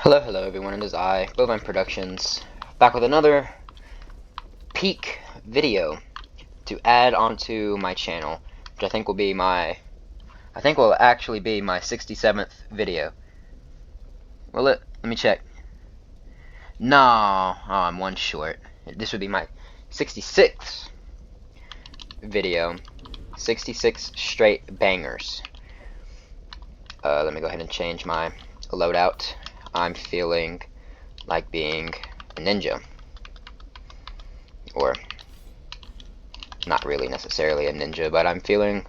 Hello everyone, it is I, Bovine Productions, back with another peak video to add onto my channel, which I think will actually be my 67th video. Will it? Let me check. No, I'm one short. This would be my 66th video. 66 straight bangers. Let me go ahead and change my loadout. I'm feeling like being a ninja. Or not really necessarily a ninja, but I'm feeling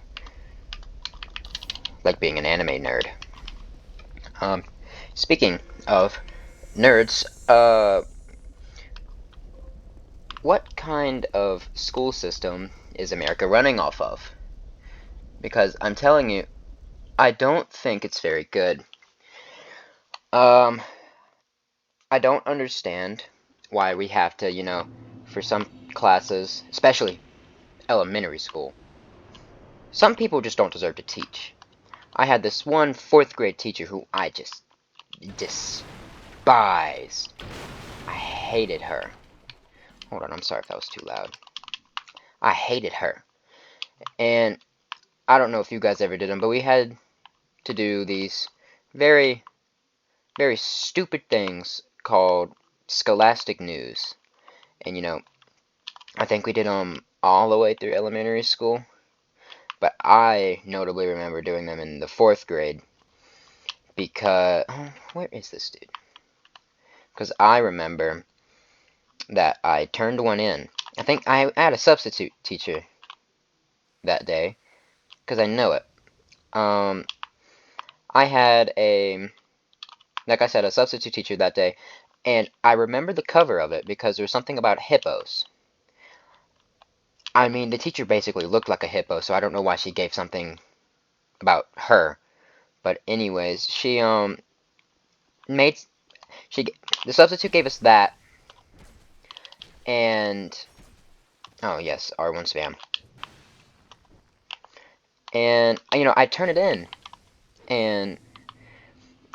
like being an anime nerd. Speaking of nerds, what kind of school system is America running off of? Because I'm telling you, I don't think it's very good. Um, I don't understand why we have to, for some classes, especially elementary school, some people just don't deserve to teach. I had this one 4th grade teacher who I just despised. I hated her. Hold on, I'm sorry if that was too loud. I hated her. And I don't know if you guys ever did them, but we had to do these very, very stupid things called scholastic news. And I think we did them all the way through elementary school. But I notably remember doing them in the 4th grade because... Oh, where is this dude? Because I remember that I turned one in. I think I had a substitute teacher that day, because I know it. I had like I said, a substitute teacher that day, and I remember the cover of it because there was something about hippos. I mean, the teacher basically looked like a hippo, so I don't know why she gave something about her. But anyways, made she the substitute gave us that, and oh yes, R1 spam. And I turn it in, and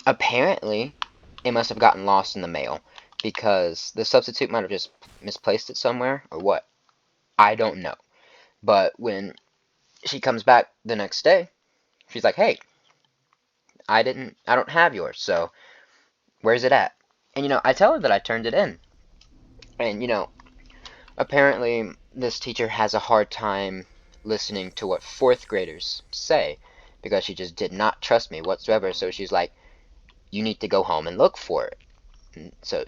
apparently it must have gotten lost in the mail because the substitute might have just misplaced it somewhere or what. I don't know. But when she comes back the next day, she's like, "Hey, I don't have yours. So, where's it at?" And I tell her that I turned it in. And apparently this teacher has a hard time listening to what 4th graders say because she just did not trust me whatsoever. So she's like, "You need to go home and look for it." And so,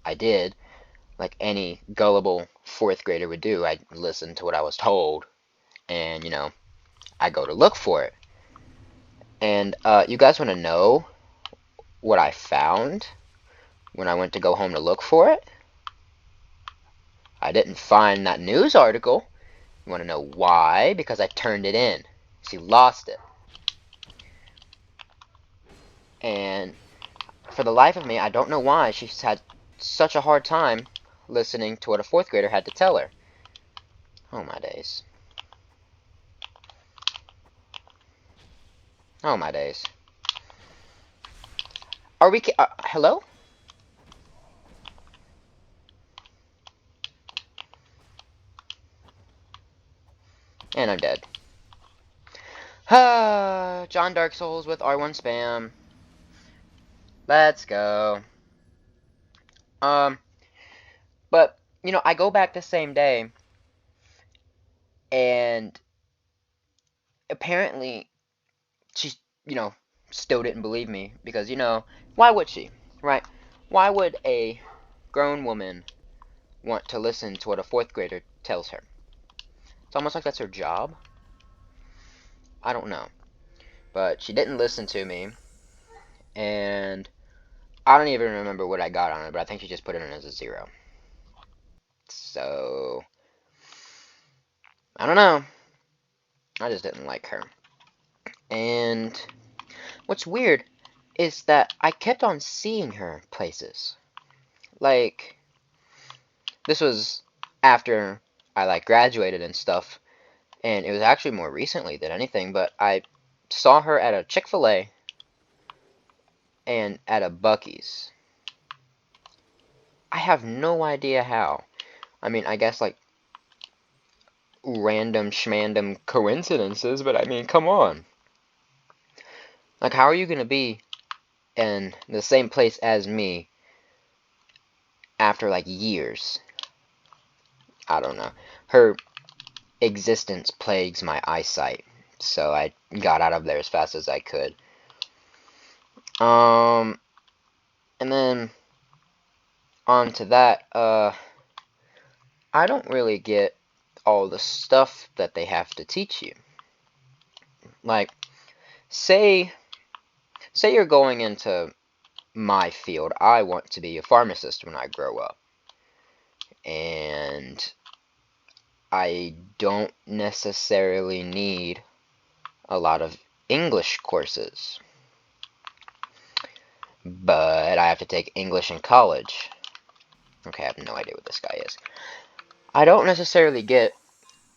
I did, like any gullible 4th grader would do. I listened to what I was told, and I go to look for it. And you guys want to know what I found when I went to go home to look for it? I didn't find that news article. You want to know why? Because I turned it in. She lost it. And for the life of me, I don't know why she's had such a hard time listening to what a 4th grader had to tell her. Oh my days. Oh my days. Are we... hello? And I'm dead. John Dark Souls with R1 spam. Let's go. But, I go back the same day, and apparently she, still didn't believe me, because, why would she, right? Why would a grown woman want to listen to what a 4th grader tells her? It's almost like that's her job. I don't know. But she didn't listen to me, and I don't even remember what I got on it, but I think she just put it in as a 0. So, I don't know. I just didn't like her. And what's weird is that I kept on seeing her places. Like, this was after I graduated and stuff, and it was actually more recently than anything, but I saw her at a Chick-fil-A, and at a Buc-ee's. I have no idea how. I mean, I guess like random schmandom coincidences, but I mean, come on. Like, how are you gonna be in the same place as me after like years? I don't know. Her existence plagues my eyesight, so I got out of there as fast as I could. And then on to that, I don't really get all the stuff that they have to teach you. Like, say you're going into my field. I want to be a pharmacist when I grow up. And I don't necessarily need a lot of English courses. But I have to take English in college. Okay, I have no idea what this guy is. I don't necessarily get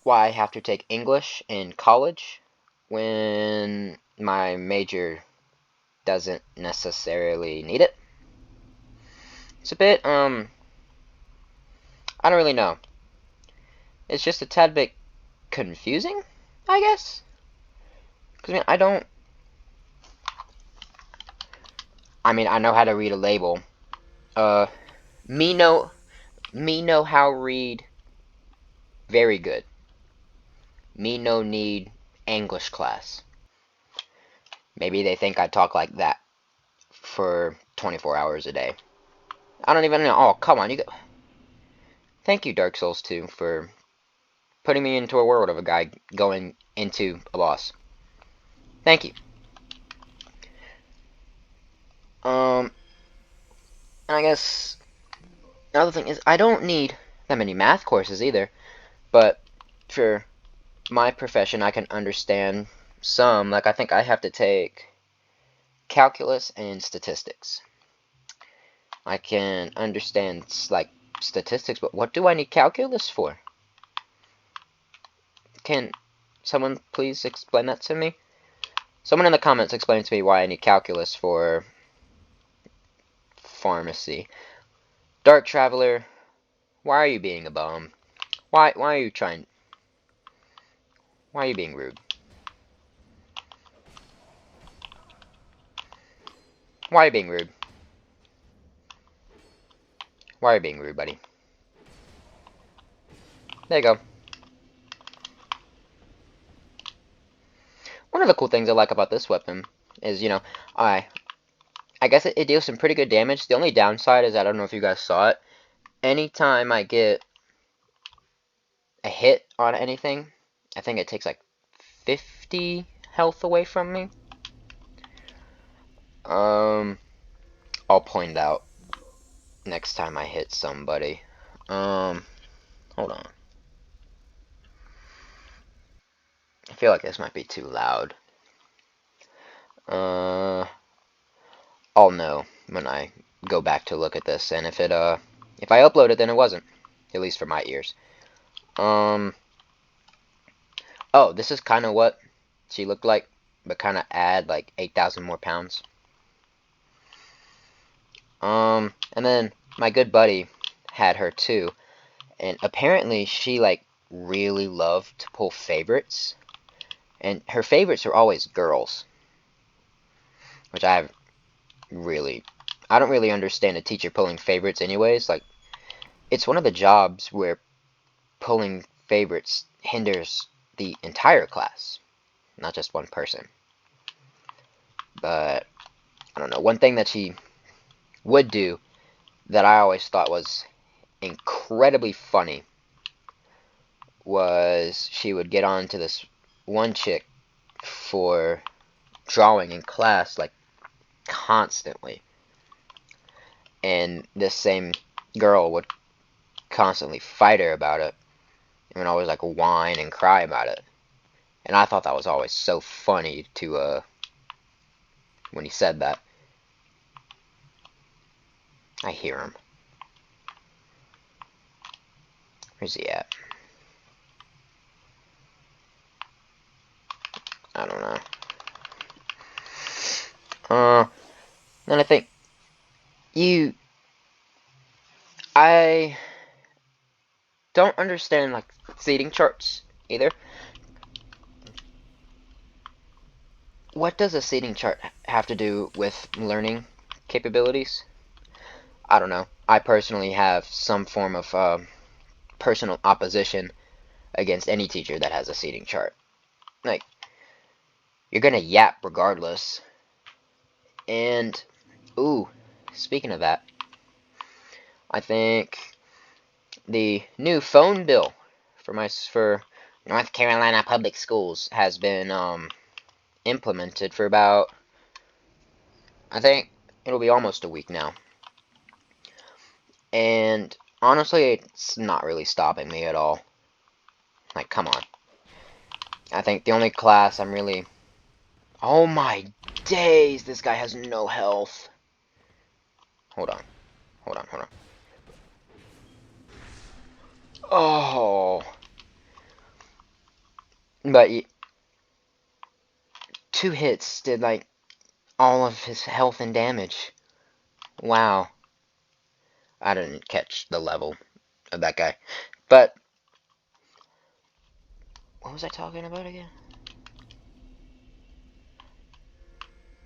why I have to take English in college when my major doesn't necessarily need it. It's a bit, I don't really know. It's just a tad bit confusing, I guess? Because, I know how to read a label. Me know how read very good. Me no need English class. Maybe they think I talk like that for 24 hours a day. I don't even know. Oh, come on, you go. Thank you, Dark Souls 2, for putting me into a world of a guy going into a boss. Thank you. And I guess another thing is I don't need that many math courses either, but for my profession I can understand some. Like, I think I have to take calculus and statistics. I can understand, like, statistics, but what do I need calculus for? Can someone please explain that to me? Someone in the comments explain to me why I need calculus for pharmacy. Dark Traveler, why are you being a bum? Why are you trying... Why are you being rude? Why are you being rude? Why are you being rude, buddy? There you go. One of the cool things I like about this weapon is, I guess it deals some pretty good damage. The only downside is, I don't know if you guys saw it, anytime I get a hit on anything, I think it takes like 50 health away from me. I'll point out next time I hit somebody. Hold on. I feel like this might be too loud. I'll know when I go back to look at this, and if I upload it, then it wasn't, at least for my ears. Oh, this is kind of what she looked like, but kind of add like 8,000 more pounds. And then my good buddy had her too, and apparently she like really loved to pull favorites, and her favorites are always girls, which I don't really understand a teacher pulling favorites anyways. Like, it's one of the jobs where pulling favorites hinders the entire class, not just one person. But I don't know, one thing that she would do that I always thought was incredibly funny was she would get on to this one chick for drawing in class, like, constantly. And this same girl would constantly fight her about it, and would always, like, whine and cry about it. And I thought that was always so funny to, when he said that. I hear him. Where's he at? I don't know. And I think I don't understand like seating charts either. What does a seating chart have to do with learning capabilities? I don't know. I personally have some form of personal opposition against any teacher that has a seating chart. Like, you're gonna yap regardless. And, ooh, speaking of that, I think the new phone bill for North Carolina public schools has been implemented for about, I think it'll be almost a week now. And honestly, it's not really stopping me at all. Like, come on. I think the only class I'm really... Oh my days, this guy has no health. Hold on. Hold on, hold on. Oh. But 2 hits did, like, all of his health and damage. Wow. I didn't catch the level of that guy. But, what was I talking about again?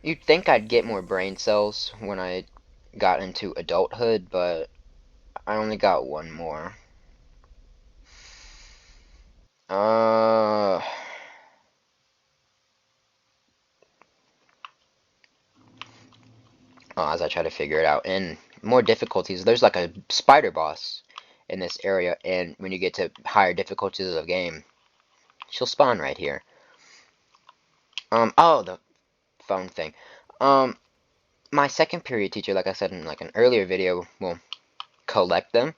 You'd think I'd get more brain cells when I got into adulthood, but I only got 1 more. Uh... as I try to figure it out. And more difficulties, there's like a spider boss in this area, and when you get to higher difficulties of the game, she'll spawn right here. Oh, the phone thing. Um, my second period teacher, like I said in like an earlier video, will collect them.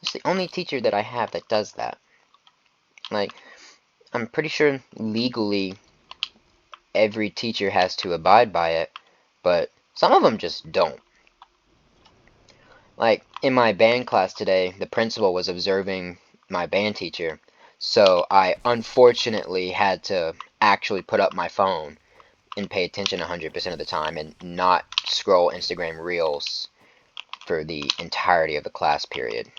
It's the only teacher that I have that does that. Like, I'm pretty sure legally every teacher has to abide by it, but some of them just don't. Like, in my band class today, the principal was observing my band teacher, so I unfortunately had to actually put up my phone and pay attention 100% of the time and not scroll Instagram Reels for the entirety of the class period.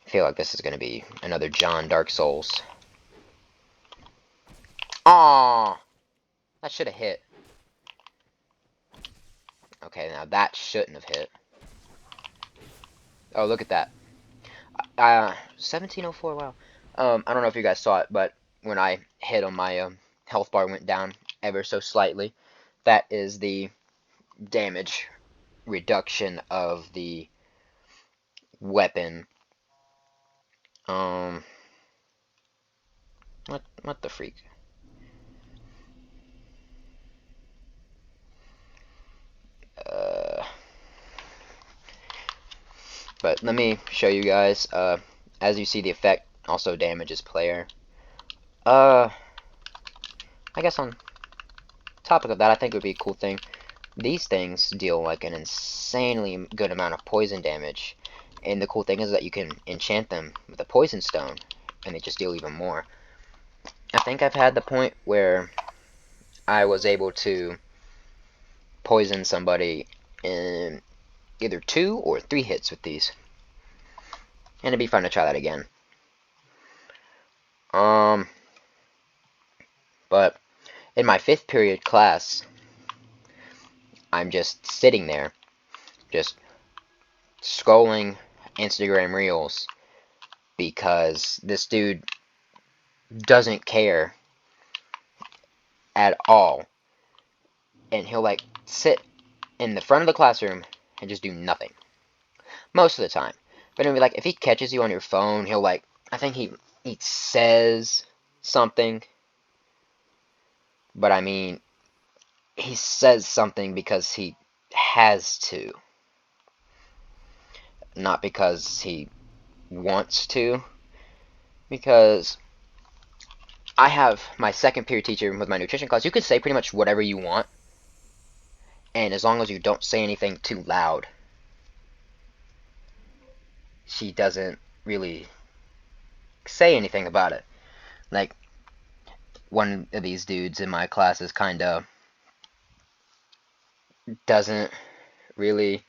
I feel like this is going to be another John Dark Souls. Aww! That should have hit. Okay, now that shouldn't have hit. Oh, look at that. 1704, wow. I don't know if you guys saw it, but when I hit on my health bar went down ever so slightly. That is the damage reduction of the weapon. Um, what the freak? Uh, but let me show you guys. As you see, the effect also damages player. I guess on topic of that, I think it would be a cool thing. These things deal like an insanely good amount of poison damage, and the cool thing is that you can enchant them with a poison stone, and they just deal even more. I think I've had the point where I was able to poison somebody in either 2 or 3 hits with these, and it'd be fun to try that again. But in my 5th period class, I'm just sitting there, just scrolling Instagram Reels, because this dude doesn't care at all, and he'll like sit in the front of the classroom and just do nothing most of the time. But it'll be like, if he catches you on your phone, he'll like, I think he says something, but I mean, he says something because he has to, not because he wants to. Because I have my second period teacher with my nutrition class. You can say pretty much whatever you want, and as long as you don't say anything too loud, she doesn't really say anything about it. Like, one of these dudes in my class is kind of doesn't really,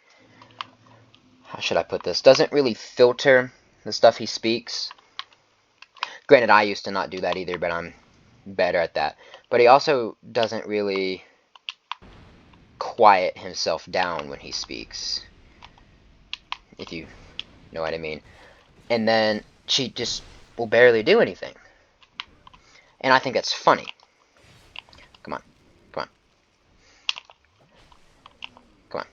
how should I put this, doesn't really filter the stuff he speaks. Granted, I used to not do that either, but I'm better at that. But he also doesn't really quiet himself down when he speaks, if you know what I mean. And then she just will barely do anything. And I think that's funny. Come on. Come on. Come on.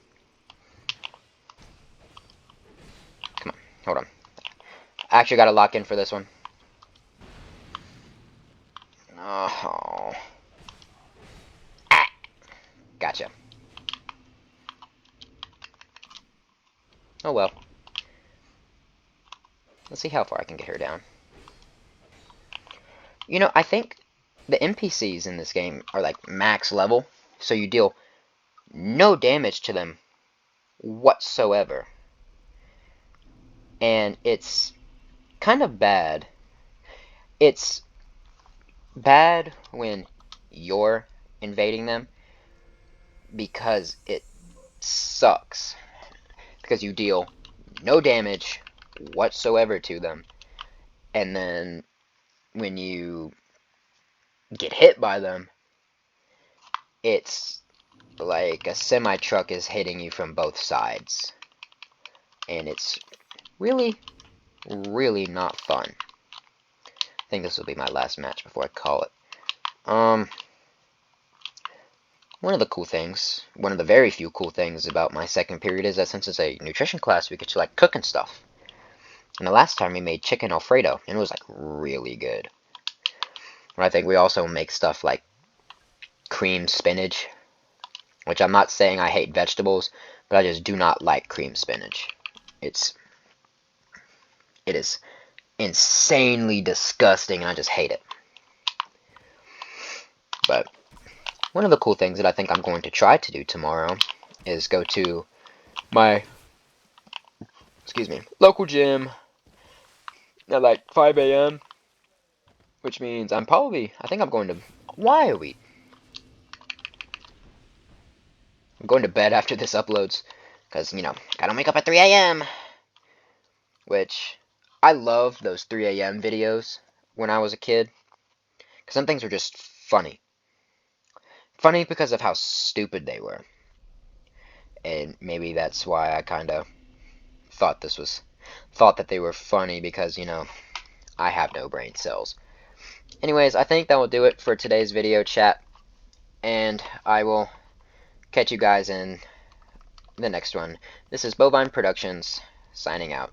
Come on. Hold on. I actually got to lock in for this one. Oh. Ah. Gotcha. Oh well. Let's see how far I can get her down. You know, I think the NPCs in this game are like max level, so you deal no damage to them whatsoever. And it's kind of bad. It's bad when you're invading them because it sucks. Because you deal no damage whatsoever to them. And then when you get hit by them, it's like a semi-truck is hitting you from both sides. And it's really, really not fun. I think this will be my last match before I call it. One of the cool things, one of the very few cool things about my second period is that since it's a nutrition class, we get to like cooking stuff. And the last time we made chicken Alfredo, and it was like really good. And I think we also make stuff like creamed spinach, which I'm not saying I hate vegetables, but I just do not like creamed spinach. It is insanely disgusting, and I just hate it. But one of the cool things that I think I'm going to try to do tomorrow is go to my, local gym at like 5 a.m., which means I think I'm going to, why are we? I'm going to bed after this uploads, because, you know, gotta wake up at 3 a.m., which, I loved those 3 a.m. videos when I was a kid, because some things were just funny. Funny because of how stupid they were. And maybe that's why I kind of thought that they were funny, because, you know, I have no brain cells. Anyways, I think that will do it for today's video, chat, and I will catch you guys in the next one. This is Bovine Productions, signing out.